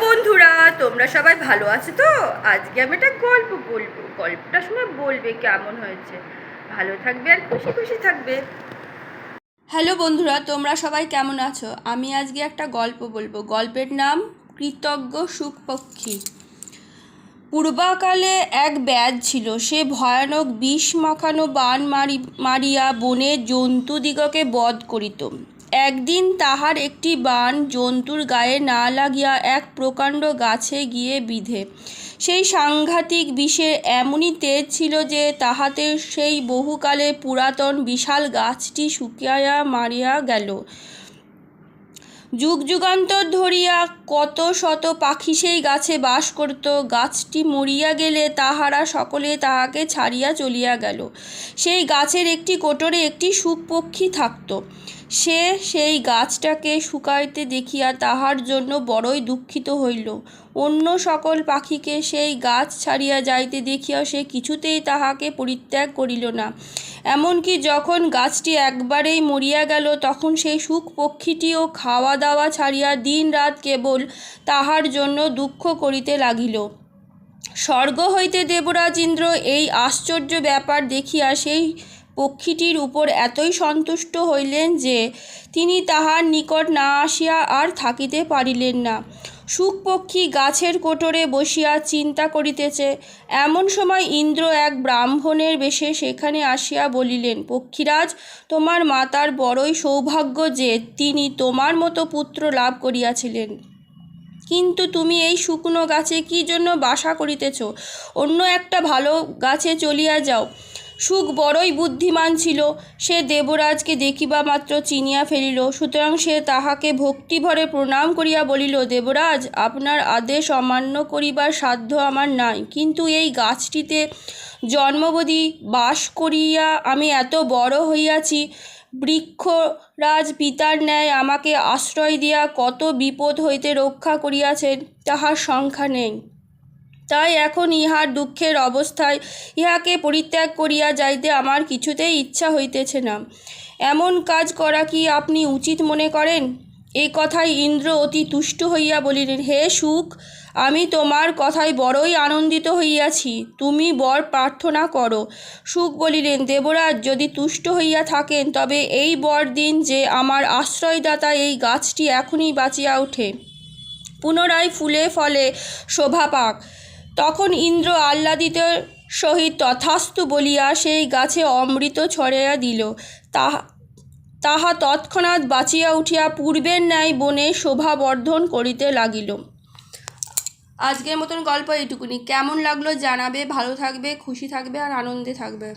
বন্ধুরা, তোমরা সবাই ভালো আছো তো? আজকে আমি একটা গল্প বলবো, গল্পটা শুনে বলবে কেমন হয়েছে। ভালো থাকবে আর খুশি খুশি থাকবে। হ্যালো বন্ধুরা, তোমরা সবাই কেমন আছো? আমি আজকে একটা গল্প বলবো। গল্পের নাম কৃতজ্ঞ সুখ পক্ষী। পূর্বকালে এক ব্যাধ ছিল, সে ভয়ানক বিষ মাখানো বাণ মারিয়া বনের জন্তুদিগকে বধ করিত। একদিন তাহার একটি বাণ জন্তুর গায়ে না লাগিয়া এক প্রকাণ্ড গাছে গিয়ে বিঁধে। সেই সাংঘাতিক বিষের এমনই তেজ ছিল যে তাহাতে সেই বহুকালে পুরাতন বিশাল গাছটি শুকিয়া মারিয়া গেল। যুগ যুগান্তর ধরিয়া কত শত পাখি সেই গাছে বাস করিত। গাছটি মরিয়া গেলে তাহারা সকলে তাহাকে ছাড়িয়া চলিয়া গেল। সেই গাছের একটি কোটরে একটি সুখ পক্ষী থাকত। সে সেই গাছটাকে শুকাইতে দেখিয়া তাহার জন্য বড়ই দুঃখিত হইল। অন্য সকল পাখিকে সেই গাছ ছাড়িয়া যাইতে দেখিয়া সে কিছুতেই তাহাকে পরিত্যাগ করিল না। এমনকি যখন গাছটি একবারেই মরিয়া গেল, তখন সেই সুখ পক্ষীটিও খাওয়া দাওয়া ছাড়িয়া দিন রাত কেবল তাহার জন্য দুঃখ করিতে লাগিল। স্বর্গ হইতে দেবরাজ ইন্দ্র এই আশ্চর্য ব্যাপার দেখিয়া সেই পক্ষীটির উপর এতই সন্তুষ্ট হইলেন যে তিনি তাহার নিকট না আসিয়া আর থাকিতে পারিলেন না। সুখ পক্ষী গাছের কোটরে বসিয়া চিন্তা করিতেছে। এমন সময় ইন্দ্র এক ব্রাহ্মণের বেশে সেখানে আসিয়া বলিলেন, পক্ষীরাজ, তোমার মাতার বড়ই সৌভাগ্য যে তিনি তোমার মতো পুত্র লাভ করিয়াছিলেন। কিন্তু তুমি এই শুকনো গাছে কি জন্য বাসা করিতেছ? অন্য একটা ভালো গাছে চলিয়া যাও। সুখ বড়ই বুদ্ধিমান ছিল, সে দেবরাজকে দেখিবা মাত্র চিনিয়া ফেলিল। সুতরাং সে তাহাকে ভক্তিভরে প্রণাম করিয়া বলিল, দেবরাজ, আপনার আদেশ অমান্য করিবার সাধ্য আমার নাই, কিন্তু এই গাছটিতে জন্মবধি বাস করিয়া আমি এত বড় হইয়াছি। বৃক্ষরাজ পিতার ন্যায় আমাকে আশ্রয় দিয়া কত বিপদ হইতে রক্ষা করিয়াছেন, তাহার সংখ্যা নেই। তাই এখন ইহার দুঃখের অবস্থায় ইহাকে পরিত্যাগ করিয়া যাইতে আমার কিছুতেই ইচ্ছা হইতেছে না। এমন কাজ করা কি আপনি উচিত মনে করেন? এই কথায় ইন্দ্র অতি তুষ্ট হইয়া বলিলেন, হে সুখ, আমি তোমার কথায় বড়ই আনন্দিত হইয়াছি। তুমি বর প্রার্থনা করো। সুখ বলিলেন, দেবরাজ, যদি তুষ্ট হইয়া থাকেন তবে এই বর দিন যে আমার আশ্রয়দাতা এই গাছটি এখনই বাঁচিয়া ওঠে, পুনরায় ফুলে ফলে শোভা পাক। তখন ইন্দ্র আহ্লাদিত সহিত তথাস্তু বলিয়া সেই গাছে অমৃত ছড়াইয়া দিল। তাহা তৎক্ষণাৎ বাঁচিয়া উঠিয়া পূর্বের ন্যায় বনে শোভাবর্ধন করিতে লাগিল। আজকের মতন গল্প এইটুকুনি। কেমন লাগলো জানাবে। ভালো থাকবে, খুশি থাকবে আর আনন্দে থাকবে।